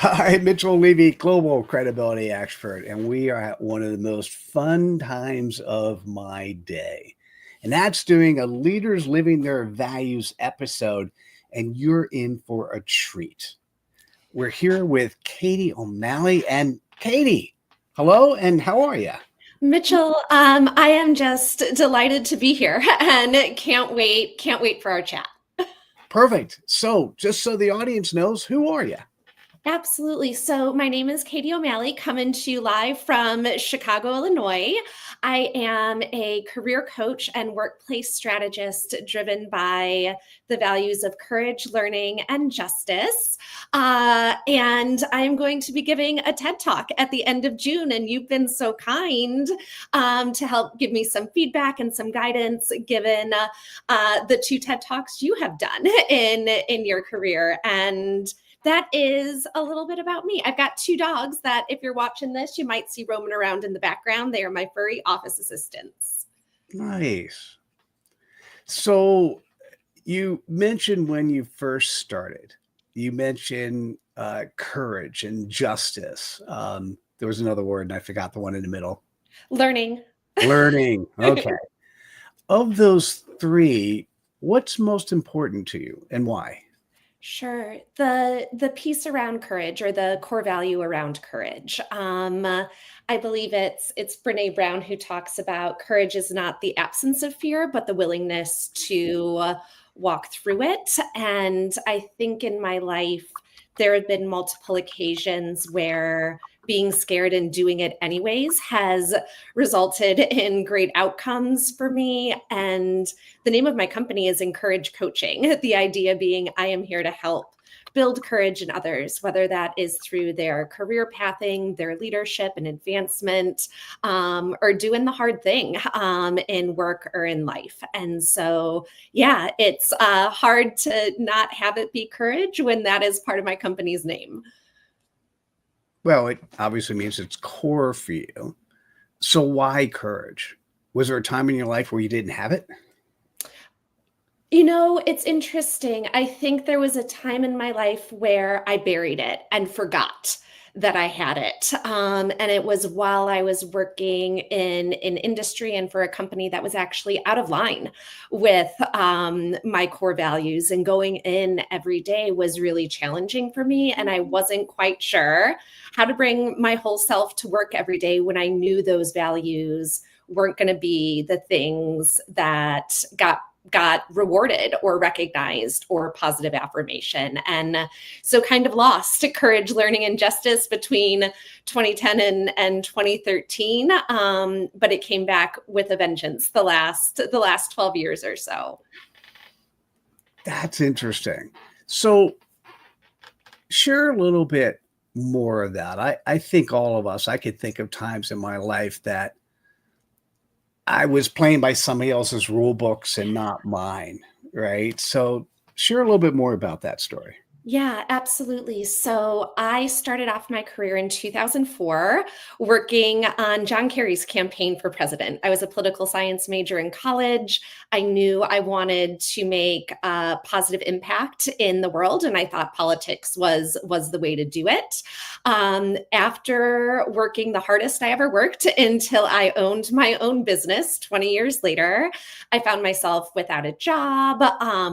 Hi, Mitchell Levy, global credibility expert, and we are at one of the most fun times of my day. And that's doing a Leaders Living Their Values episode, and you're in for a treat. We're here with Katie O'Malley. And Katie, hello, and how are you? Mitchell, I am just delighted to be here and can't wait for our chat. Perfect. So, just so the audience knows, who are you? Absolutely. So, my name is Katie O'Malley, coming to you live from Chicago, Illinois. I am a career coach and workplace strategist driven by the values of courage, learning, and justice. And I am going to be giving a TED Talk at the end of June. And you've been so kind to help give me some feedback and some guidance given the two TED Talks you have done in your career. And that is a little bit about me. I've got two dogs that, if you're watching this, you might see roaming around in the background. They are my furry office assistants. Nice. So, you mentioned when you first started, you mentioned courage and justice. There was another word, and I forgot the one in the middle. Learning. Learning. Okay. Of those three, what's most important to you and why? Sure. The piece around courage, or the core value around courage. I believe it's Brene Brown who talks about courage is not the absence of fear, but the willingness to walk through it. And I think in my life, there have been multiple occasions where being scared and doing it anyways has resulted in great outcomes for me. And the name of my company is Encourage Coaching. The idea being I am here to help build courage in others, whether that is through their career pathing, their leadership and advancement, or doing the hard thing in work or in life. And so, yeah, it's hard to not have it be courage when that is part of my company's name. Well, it obviously means it's core for you. So, why courage? Was there a time in your life where you didn't have it? You know, it's interesting. I think there was a time in my life where I buried it and forgot that I had it. And it was while I was working in industry and for a company that was actually out of line with my core values. And going in every day was really challenging for me. And I wasn't quite sure how to bring my whole self to work every day when I knew those values weren't going to be the things that got rewarded or recognized or positive affirmation. And so kind of lost courage, learning, and justice between 2010 and 2013. But it came back with a vengeance the last 12 years or so. That's interesting. So, share a little bit more of that. I think all of us, I could think of times in my life that I was playing by somebody else's rule books and not mine, right? So, share a little bit more about that story. Yeah, absolutely. So I started off my career in 2004 working on John Kerry's campaign for president. I was a political science major in college. I knew I wanted to make a positive impact in the world, and I thought politics was the way to do it. After working the hardest I ever worked until I owned my own business 20 years later, I found myself without a job,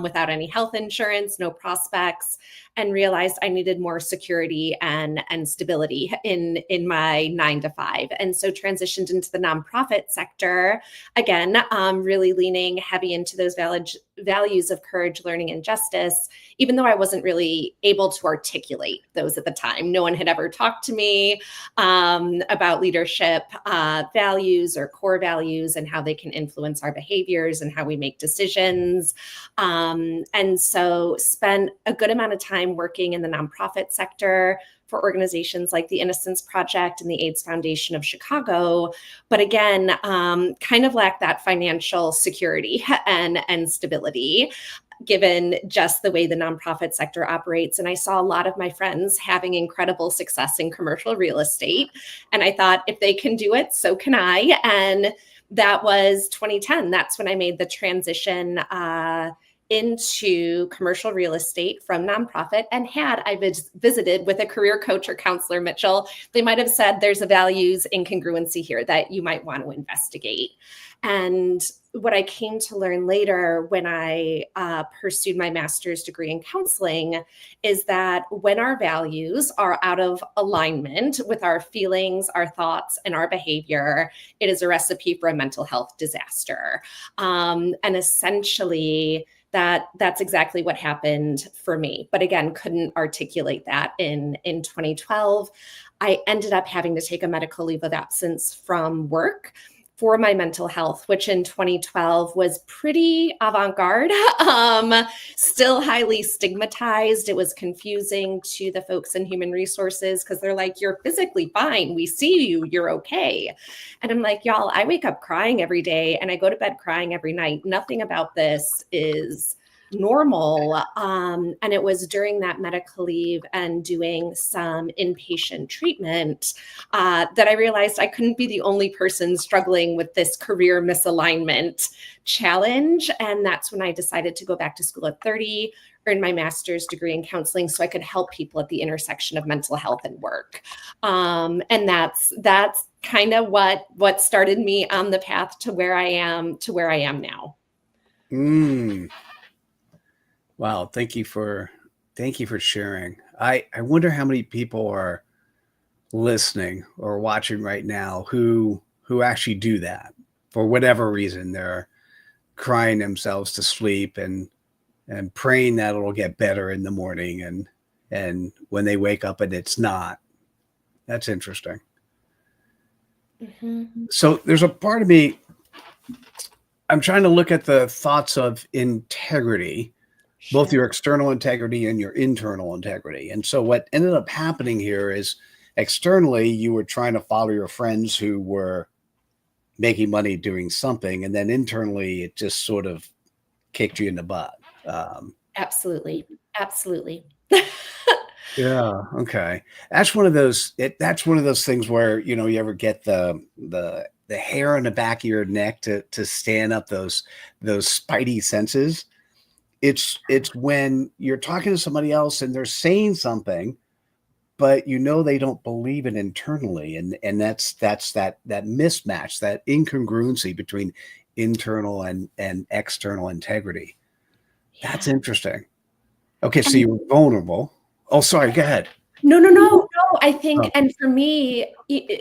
without any health insurance, no prospects, and realized I needed more security and stability in my 9 to 5. And so transitioned into the nonprofit sector, again, really leaning heavy into those values of courage, learning, and justice, even though I wasn't really able to articulate those at the time. No one had ever talked to me about leadership values or core values and how they can influence our behaviors and how we make decisions. And so spent a good amount of time working in the nonprofit sector for organizations like the Innocence Project and the AIDS Foundation of Chicago. But again, kind of lacked that financial security and stability, given just the way the nonprofit sector operates. And I saw a lot of my friends having incredible success in commercial real estate. And I thought, if they can do it, so can I. And that was 2010. That's when I made the transition into commercial real estate from nonprofit. And had I visited with a career coach or counselor, Mitchell, they might have said there's a values incongruency here that you might want to investigate. And what I came to learn later when I pursued my master's degree in counseling is that when our values are out of alignment with our feelings, our thoughts, and our behavior, it is a recipe for a mental health disaster. And essentially, that's exactly what happened for me. But again, couldn't articulate that in 2012. I ended up having to take a medical leave of absence from work for my mental health, which in 2012 was pretty avant-garde, still highly stigmatized. It was confusing to the folks in human resources because they're like, you're physically fine. We see you, you're okay. And I'm like, y'all, I wake up crying every day and I go to bed crying every night. Nothing about this is normal. And it was during that medical leave and doing some inpatient treatment that I realized I couldn't be the only person struggling with this career misalignment challenge. And that's when I decided to go back to school at 30, earn my master's degree in counseling so I could help people at the intersection of mental health and work. And that's kind of what started me on the path to where I am now. Wow, thank you for sharing. I wonder how many people are listening or watching right now who actually do that for whatever reason. They're crying themselves to sleep and praying that it'll get better in the morning, and when they wake up and it's not. That's interesting. Mm-hmm. So there's a part of me, I'm trying to look at the thoughts of integrity, both your external integrity and your internal integrity. And so what ended up happening here is externally, you were trying to follow your friends who were making money doing something. And then internally, it just sort of kicked you in the butt. Absolutely. Yeah. Okay. That's one of those things where, you ever get the hair on the back of your neck to stand up those spidey senses. It's when you're talking to somebody else and they're saying something, but they don't believe it internally, and that's that mismatch, that incongruency between internal and external integrity. Yeah. That's interesting. Okay, so you were vulnerable. Oh, sorry. Go ahead. No. I think, and for me,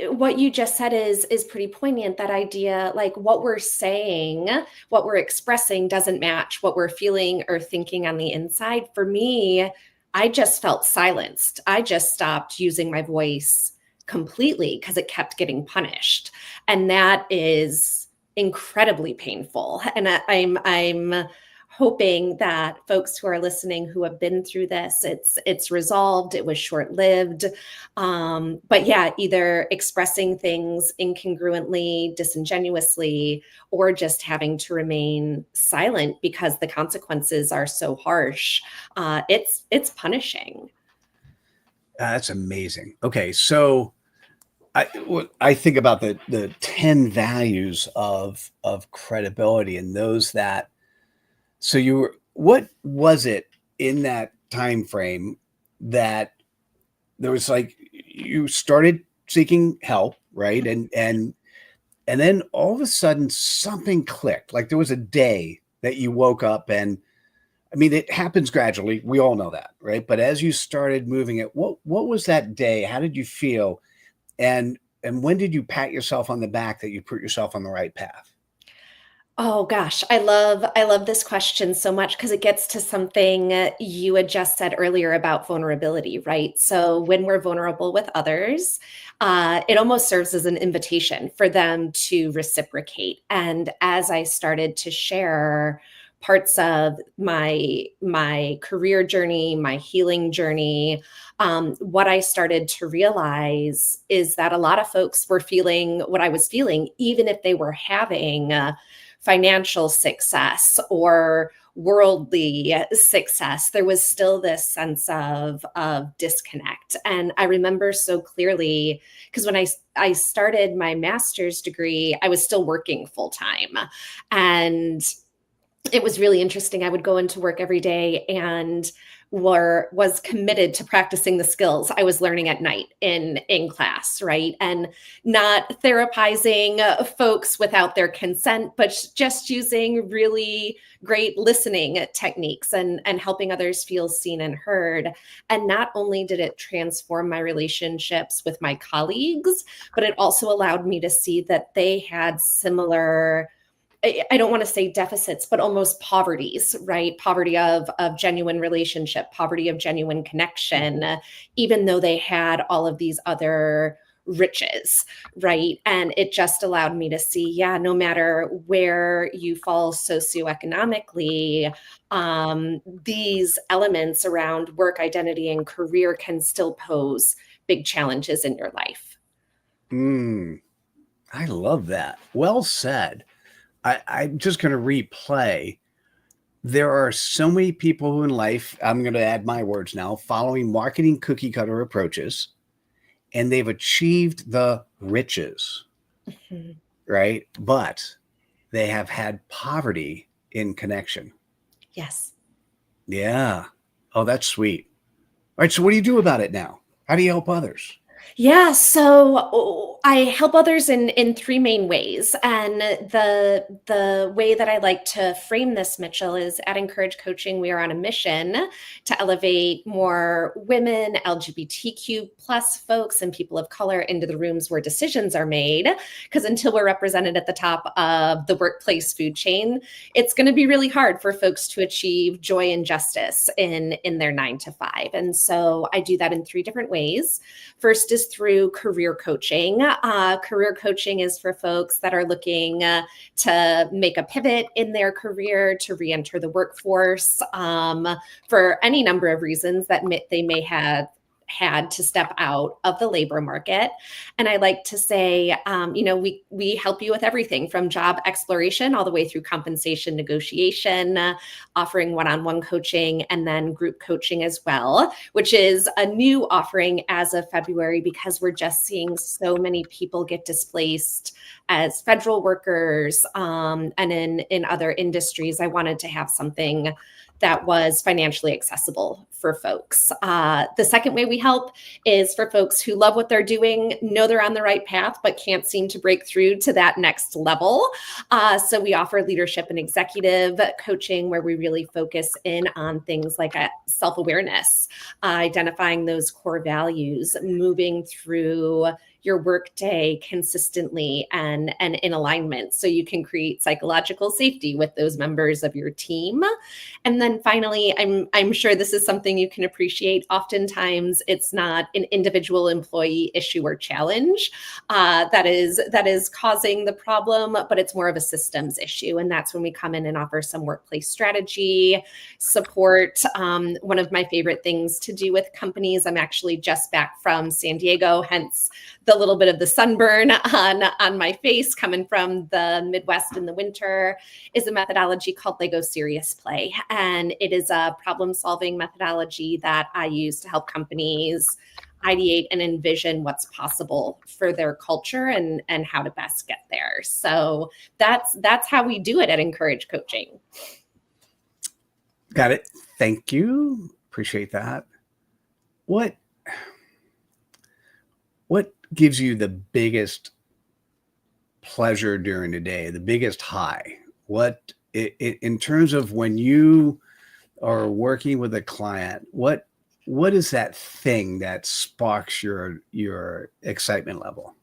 what you just said is pretty poignant. That idea, like what we're saying, what we're expressing doesn't match what we're feeling or thinking on the inside. For me, I just felt silenced. I just stopped using my voice completely because it kept getting punished. And that is incredibly painful. And I'm hoping that folks who are listening who have been through this, it's resolved. It was short-lived. But yeah, either expressing things incongruently, disingenuously, or just having to remain silent because the consequences are so harsh. It's punishing. That's amazing. Okay, so I think about the 10 values of credibility, and those that. So what was it in that time frame that there was, like, you started seeking help, right? And then all of a sudden something clicked. Like there was a day that you woke up, and I mean, it happens gradually. We all know that, right? But as you started moving it, what was that day? How did you feel? And when did you pat yourself on the back that you put yourself on the right path? Oh gosh, I love this question so much because it gets to something you had just said earlier about vulnerability, right? So when we're vulnerable with others, it almost serves as an invitation for them to reciprocate. And as I started to share parts of my career journey, my healing journey, what I started to realize is that a lot of folks were feeling what I was feeling, even if they were having financial success or worldly success. There was still this sense of disconnect. And I remember so clearly because when I started my master's degree, I was still working full time. And it was really interesting. I would go into work every day and was committed to practicing the skills I was learning at night in class, right? And not therapizing folks without their consent, but just using really great listening techniques and helping others feel seen and heard. And not only did it transform my relationships with my colleagues, but it also allowed me to see that they had similar, I don't want to say deficits, but almost poverties, right? Poverty of genuine relationship, poverty of genuine connection, even though they had all of these other riches, right? And it just allowed me to see, yeah, no matter where you fall socioeconomically, these elements around work identity and career can still pose big challenges in your life. I love that. Well said. I'm just going to replay. There are so many people who in life, I'm going to add my words now, following marketing cookie cutter approaches, and they've achieved the riches, Mhm. right? But they have had poverty in connection. Yes. Yeah. Oh, that's sweet. All right. So, what do you do about it now? How do you help others? Yeah, so I help others in three main ways, and the way that I like to frame this, Mitchell, is at Encourage Coaching. We are on a mission to elevate more women, LGBTQ plus folks, and people of color into the rooms where decisions are made. Because until we're represented at the top of the workplace food chain, it's going to be really hard for folks to achieve joy and justice in their 9 to 5. And so I do that in three different ways. First is through career coaching. Career coaching is for folks that are looking to make a pivot in their career, to re-enter the workforce for any number of reasons that they may have had to step out of the labor market. And I like to say, we help you with everything from job exploration all the way through compensation negotiation, offering one-on-one coaching, and then group coaching as well, which is a new offering as of February because we're just seeing so many people get displaced as federal workers, and in other industries. I wanted to have something that was financially accessible for folks. The second way we help is for folks who love what they're doing, know they're on the right path, but can't seem to break through to that next level. So we offer leadership and executive coaching where we really focus in on things like self-awareness, identifying those core values, moving through your workday consistently and in alignment so you can create psychological safety with those members of your team. And then finally, I'm sure this is something you can appreciate. Oftentimes, it's not an individual employee issue or challenge that is causing the problem, but it's more of a systems issue. And that's when we come in and offer some workplace strategy support. One of my favorite things to do with companies, I'm actually just back from San Diego, hence the little bit of the sunburn on my face coming from the Midwest in the winter, is a methodology called Lego Serious Play. And it is a problem-solving methodology that I use to help companies ideate and envision what's possible for their culture and how to best get there. So that's how we do it at Encourage Coaching. Got it. Thank you. Appreciate that. What gives you the biggest pleasure during the day, the biggest high? What in terms of when you are working with a client, what is that thing that sparks your excitement level?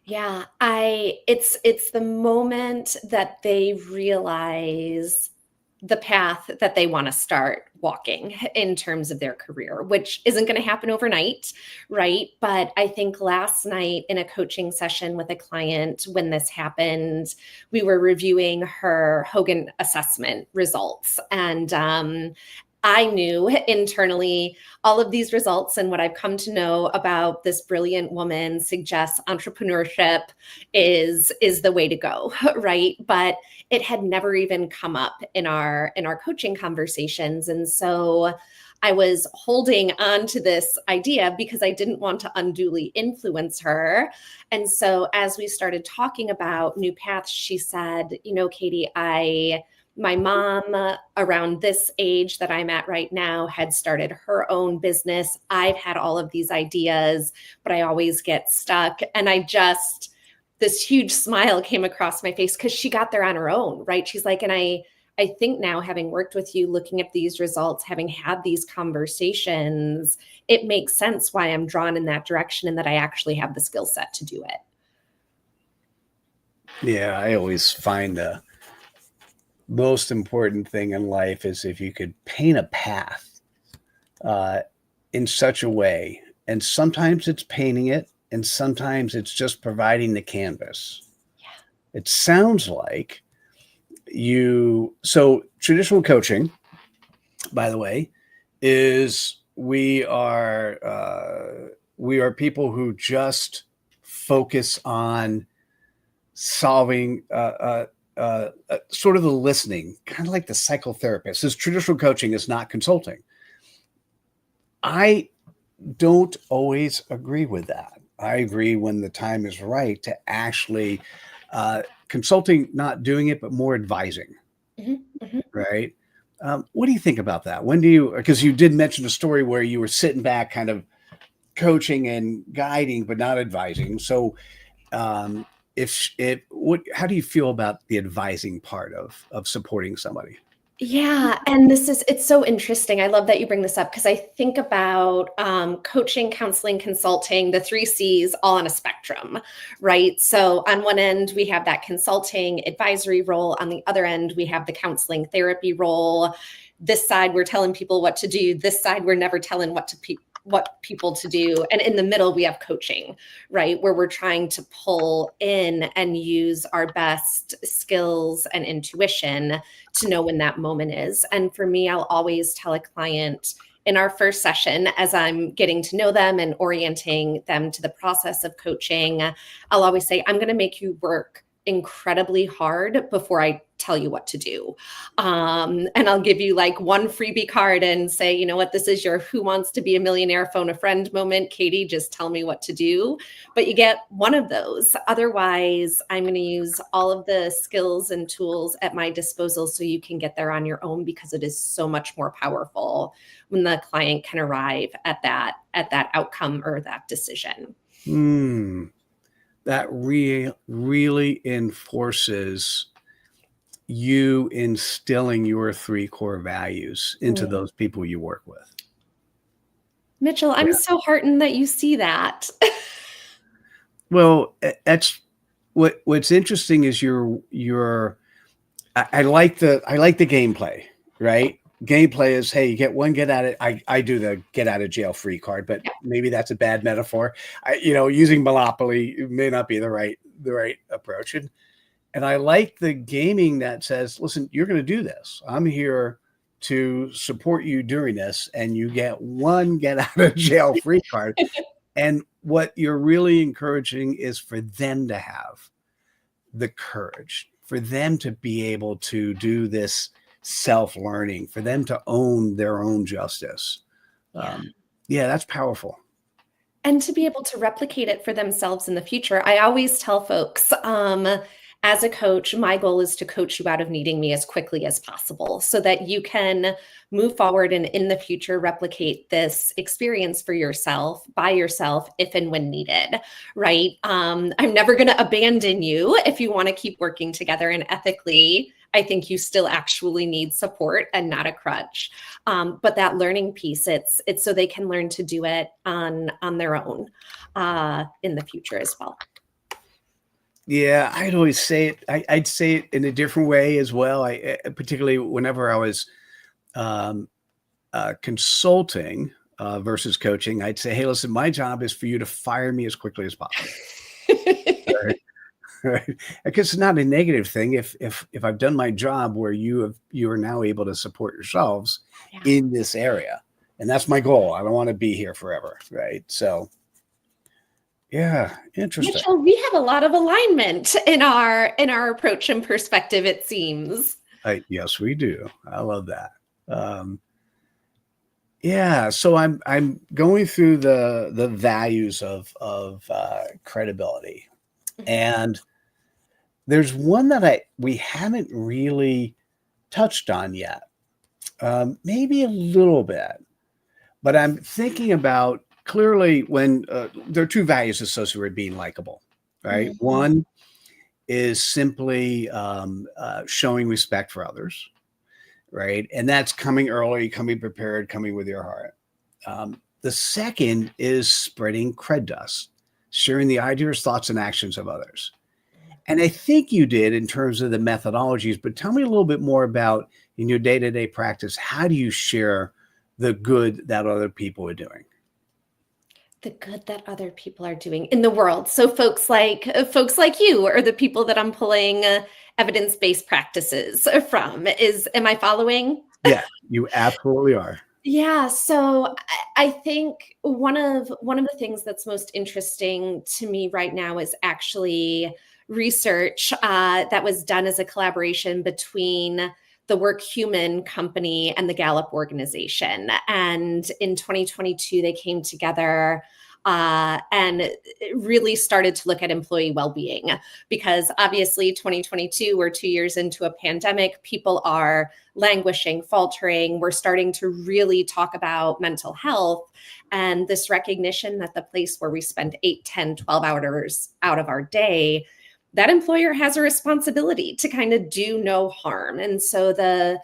Yeah, it's the moment that they realize the path that they want to start walking in terms of their career, which isn't going to happen overnight, right? But I think last night in a coaching session with a client, when this happened, we were reviewing her Hogan assessment results. And I knew internally all of these results, and what I've come to know about this brilliant woman suggests entrepreneurship is the way to go, right? But it had never even come up in our coaching conversations. And so I was holding on to this idea because I didn't want to unduly influence her. And so as we started talking about new paths, she said, Katie, My mom, around this age that I'm at right now, had started her own business. I've had all of these ideas, but I always get stuck. And this huge smile came across my face because she got there on her own, right? She's like, and I think now, having worked with you, looking at these results, having had these conversations, it makes sense why I'm drawn in that direction and that I actually have the skill set to do it. Yeah, I always find the most important thing in life is if you could paint a path uh, in such a way, and sometimes it's painting it, and sometimes it's just providing the canvas. Yeah. It sounds like so traditional coaching, by the way, is we are people who just focus on solving sort of the listening, kind of like the psychotherapist. This traditional coaching is not consulting. I don't always agree with that. I agree when the time is right to actually consulting, not doing it, but more advising. Mm-hmm. Right. What do you think about that? Because you did mention a story where you were sitting back kind of coaching and guiding, but not advising. So um, how do you feel about the advising part of supporting somebody? Yeah, and it's so interesting. I love that you bring this up because I think about coaching, counseling, consulting, the three C's all on a spectrum, right? So on one end, we have that consulting advisory role. On the other end, we have the counseling therapy role. This side, we're telling people what to do. This side, we're never telling what people to do. And in the middle, we have coaching, right? Where we're trying to pull in and use our best skills and intuition to know when that moment is. And for me, I'll always tell a client in our first session, as I'm getting to know them and orienting them to the process of coaching, I'll always say, I'm going to make you work incredibly hard before I tell you what to do. And I'll give you like one freebie card and say, you know what, this is your who wants to be a millionaire phone a friend moment. Katie, just tell me what to do. But you get one of those. Otherwise, I'm going to use all of the skills and tools at my disposal so you can get there on your own, because it is so much more powerful when the client can arrive at that outcome or that decision. That really enforces you instilling your three core values into those people you work with. Mitchell, I'm so heartened that you see that. Well, that's what's interesting is I like the gameplay, right? Gameplay is, hey, you get one, get at it. I do the get out of jail free card, but maybe that's a bad metaphor. Using Monopoly may not be the right approach. And I like the gaming that says, listen, you're going to do this. I'm here to support you during this, and you get one get out of jail free card. And what you're really encouraging is for them to have the courage, for them to be able to do this self-learning, for them to own their own justice. That's powerful. And to be able to replicate it for themselves in the future. I always tell folks, as a coach, my goal is to coach you out of needing me as quickly as possible so that you can move forward and in the future replicate this experience for yourself, by yourself, if and when needed, right? I'm never going to abandon you if you want to keep working together. And ethically, I think you still actually need support and not a crutch. But that learning piece, it's so they can learn to do it on their own in the future as well. Yeah, I'd always say it. I'd say it in a different way as well. Particularly whenever I was consulting versus coaching, I'd say, hey, listen, my job is for you to fire me as quickly as possible. Right? Because it's not a negative thing. If I've done my job where you are now able to support yourselves in this area, and that's my goal. I don't want to be here forever, right? So, yeah, interesting. Mitchell, we have a lot of alignment in our approach and perspective, it seems. Yes, we do. I love that. So I'm going through the values of credibility, and there's one that we haven't really touched on yet. Maybe a little bit, but I'm thinking about clearly when there are two values associated with being likable, right? Mhm. One is simply showing respect for others, right? And that's coming early, coming prepared, coming with your heart. The second is spreading cred dust, sharing the ideas, thoughts, and actions of others. And I think you did in terms of the methodologies, but tell me a little bit more about in your day to day practice, how do you share the good that other people are doing? The good that other people are doing in the world. So folks like you are the people that I'm pulling evidence-based practices from. Is am I following? Yeah, you absolutely are. Yeah, so I think one of the things that's most interesting to me right now is actually research that was done as a collaboration between the Work Human company and the Gallup organization. And in 2022, they came together and really started to look at employee well-being because obviously 2022, we're 2 years into a pandemic. People are languishing, faltering. We're starting to really talk about mental health and this recognition that the place where we spend 8, 10, 12 hours out of our day, that employer has a responsibility to kind of do no harm. And so the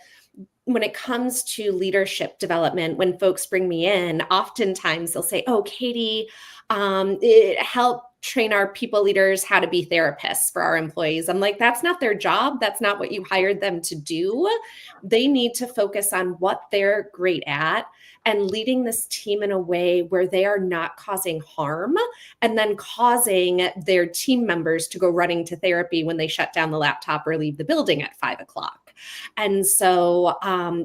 when it comes to leadership development, when folks bring me in, oftentimes they'll say, "Oh, Katie, help train our people leaders how to be therapists for our employees." I'm like, that's not their job. That's not what you hired them to do. They need to focus on what they're great at and leading this team in a way where they are not causing harm and then causing their team members to go running to therapy when they shut down the laptop or leave the building at 5 o'clock. And so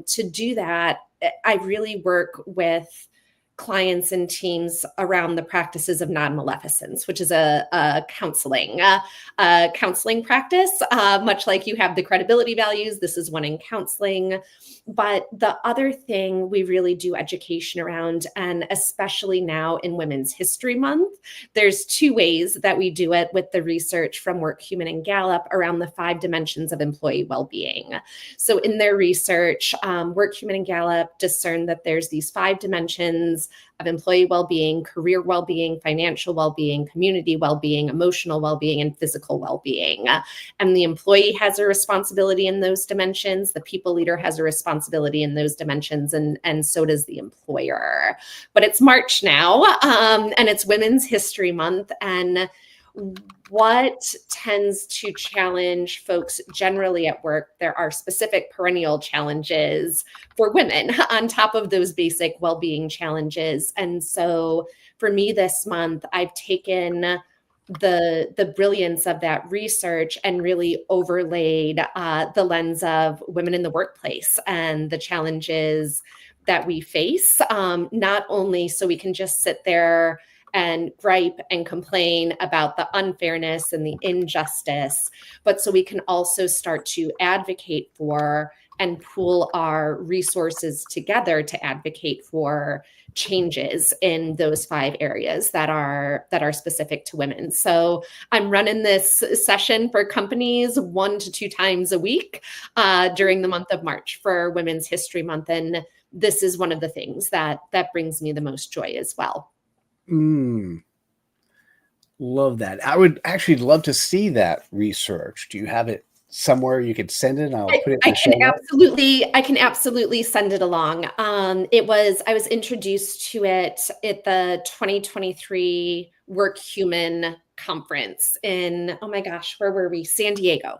to do that, I really work with clients and teams around the practices of non-maleficence, which is a counseling practice. Much like you have the credibility values, this is one in counseling. But the other thing we really do education around, and especially now in Women's History Month, there's two ways that we do it with the research from Work Human and Gallup around the 5 dimensions of employee well-being. So in their research, Work Human and Gallup discerned that there's these 5 dimensions of employee well-being, career well-being, financial well-being, community well-being, emotional well-being, and physical well-being. And the employee has a responsibility in those dimensions. The people leader has a responsibility in those dimensions, and so does the employer. But it's March now, and it's Women's History Month. And what tends to challenge folks generally at work, there are specific perennial challenges for women on top of those basic well-being challenges. And so for me this month, I've taken the brilliance of that research and really overlaid the lens of women in the workplace and the challenges that we face, not only so we can just sit there and gripe and complain about the unfairness and the injustice, but so we can also start to advocate for and pool our resources together to advocate for changes in those 5 areas that are specific to women. So I'm running this session for companies 1 to 2 times a week during the month of March for Women's History Month, and this is one of the things that brings me the most joy as well. Love that. I would actually love to see that research. Do you have it somewhere you could send it? I'll put it in the show notes. I can absolutely send it along. I was introduced to it at the 2023 Work Human conference in, oh my gosh, where were we? San Diego.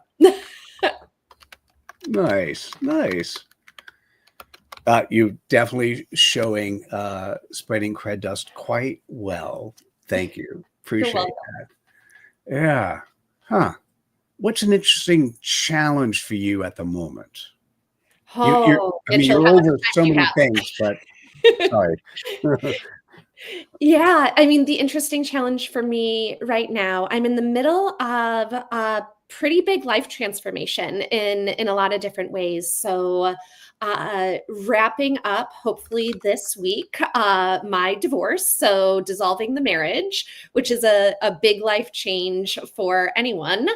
Nice. You definitely showing spreading cred dust quite well. Thank you. You're Appreciate welcome. that. Yeah. Huh. What's an interesting challenge for you at the moment? Oh, I mean, Mitchell, you're how much over time so do you many have? things, but sorry. Yeah, I mean, the interesting challenge for me right now, I'm in the middle of a pretty big life transformation in a lot of different ways. So, wrapping up hopefully this week my divorce, so dissolving the marriage, which is a big life change for anyone.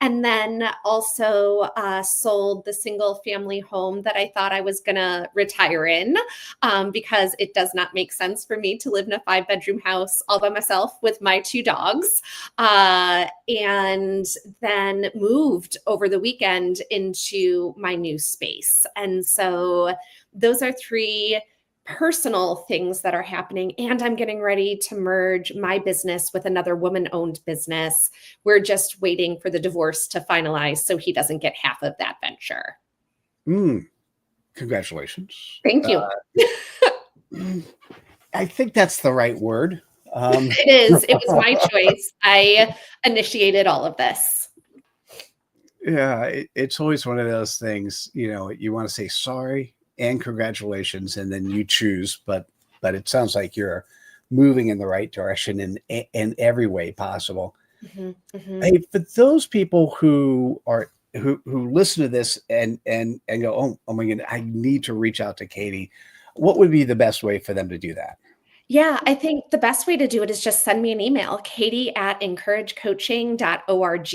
And then also sold the single family home that I thought I was going to retire in, because it does not make sense for me to live in a 5-bedroom house all by myself with my 2 dogs. And then moved over the weekend into my new space. And so those are 3 personal things that are happening. And I'm getting ready to merge my business with another woman-owned business. We're just waiting for the divorce to finalize so he doesn't get half of that venture. Congratulations. Thank you. I think that's the right word. It is. It was my choice. I initiated all of this. Yeah, it's always one of those things, you want to say sorry and congratulations, and then you choose, but it sounds like you're moving in the right direction in every way possible. Hey, for those people who listen to this and go, oh my God, I need to reach out to Katie, what would be the best way for them to do that? Yeah, I think the best way to do it is just send me an email, katie@encouragecoaching.org.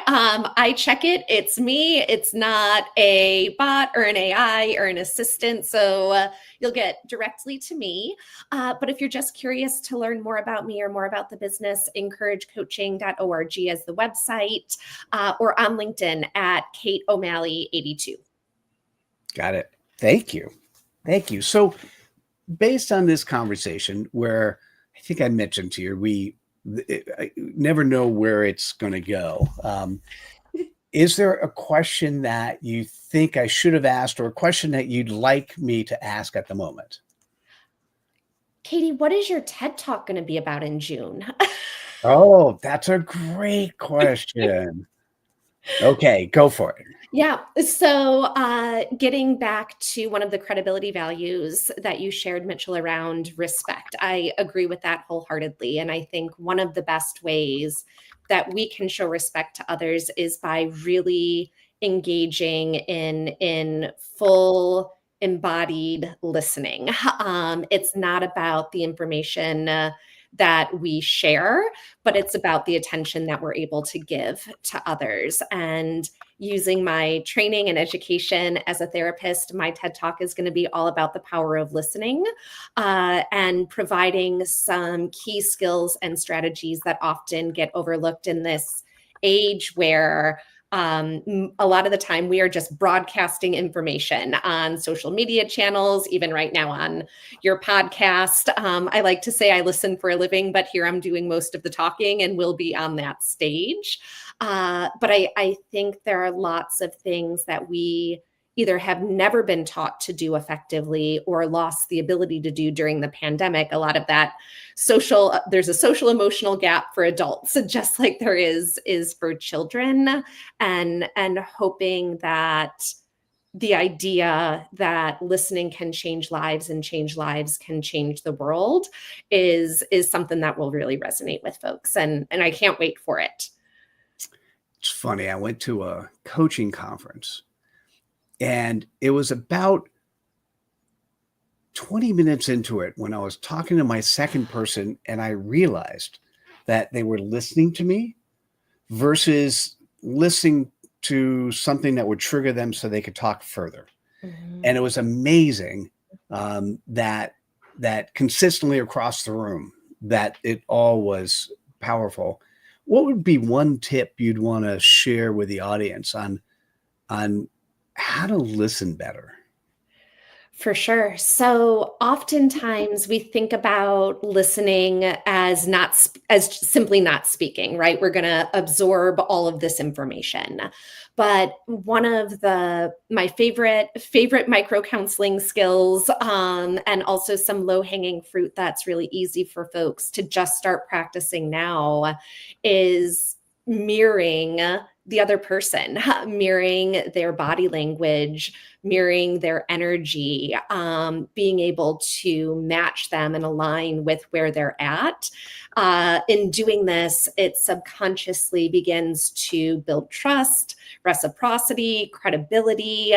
I check it. It's me. It's not a bot or an AI or an assistant. So you'll get directly to me. But if you're just curious to learn more about me or more about the business, encouragecoaching.org is the website, or on LinkedIn at Kate O'Malley 82. Got it. Thank you. Thank you. So, based on this conversation, where I think I mentioned to you, I never know where it's going to go. Is there a question that you think I should have asked, or a question that you'd like me to ask at the moment? Katie, what is your TED Talk going to be about in June? Oh, that's a great question. Okay, go for it. Yeah. So getting back to one of the credibility values that you shared, Mitchell, around respect, I agree with that wholeheartedly. And I think one of the best ways that we can show respect to others is by really engaging in full embodied listening. It's not about the information that we share, but it's about the attention that we're able to give to others. And using my training and education as a therapist, my TED Talk is going to be all about the power of listening, and providing some key skills and strategies that often get overlooked in this age where a lot of the time we are just broadcasting information on social media channels, even right now on your podcast. I like to say I listen for a living, but here I'm doing most of the talking and will be on that stage. But I think there are lots of things that we either have never been taught to do effectively or lost the ability to do during the pandemic. A lot of that there's a social emotional gap for adults, just like there is for children, and hoping that the idea that listening can change lives and change lives can change the world is something that will really resonate with folks. And I can't wait for it. It's funny. I went to a coaching conference, and it was about 20 minutes into it when I was talking to my second person, and I realized that they were listening to me versus listening to something that would trigger them so they could talk further. And it was amazing that consistently across the room, that it all was powerful. What would be one tip you'd want to share with the audience on how to listen better? For sure. So oftentimes we think about listening as as simply not speaking, right? We're going to absorb all of this information. But one of my favorite micro counseling skills, and also some low hanging fruit that's really easy for folks to just start practicing now, is mirroring the other person, mirroring their body language, mirroring their energy, being able to match them and align with where they're at. In doing this, it subconsciously begins to build trust, reciprocity, credibility,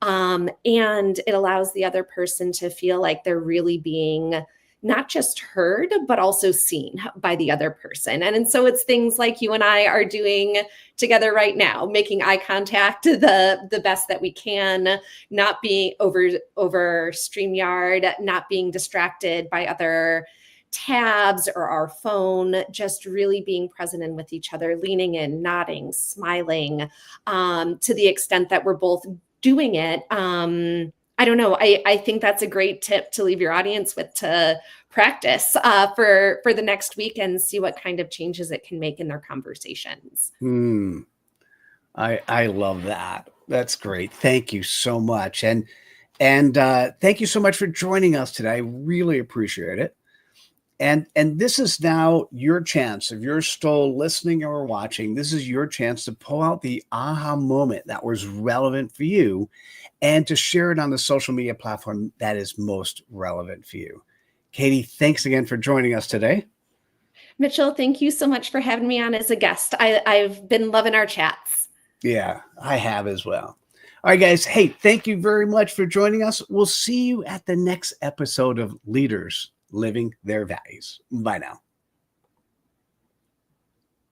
and it allows the other person to feel like they're really being not just heard, but also seen by the other person. And so it's things like you and I are doing together right now, making eye contact the best that we can, not being over StreamYard, not being distracted by other tabs or our phone, just really being present and with each other, leaning in, nodding, smiling, to the extent that we're both doing it. I don't know. I think that's a great tip to leave your audience with, to practice for the next week and see what kind of changes it can make in their conversations. I love that. That's great. Thank you so much. And thank you so much for joining us today. I really appreciate it. And this is now your chance. If you're still listening or watching, this is your chance to pull out the aha moment that was relevant for you and to share it on the social media platform that is most relevant for you. Katie, thanks again for joining us today. Mitchell, thank you so much for having me on as a guest. I've been loving our chats. Yeah, I have as well. All right, guys. Hey, thank you very much for joining us. We'll see you at the next episode of Leaders Living Their Values. Bye now.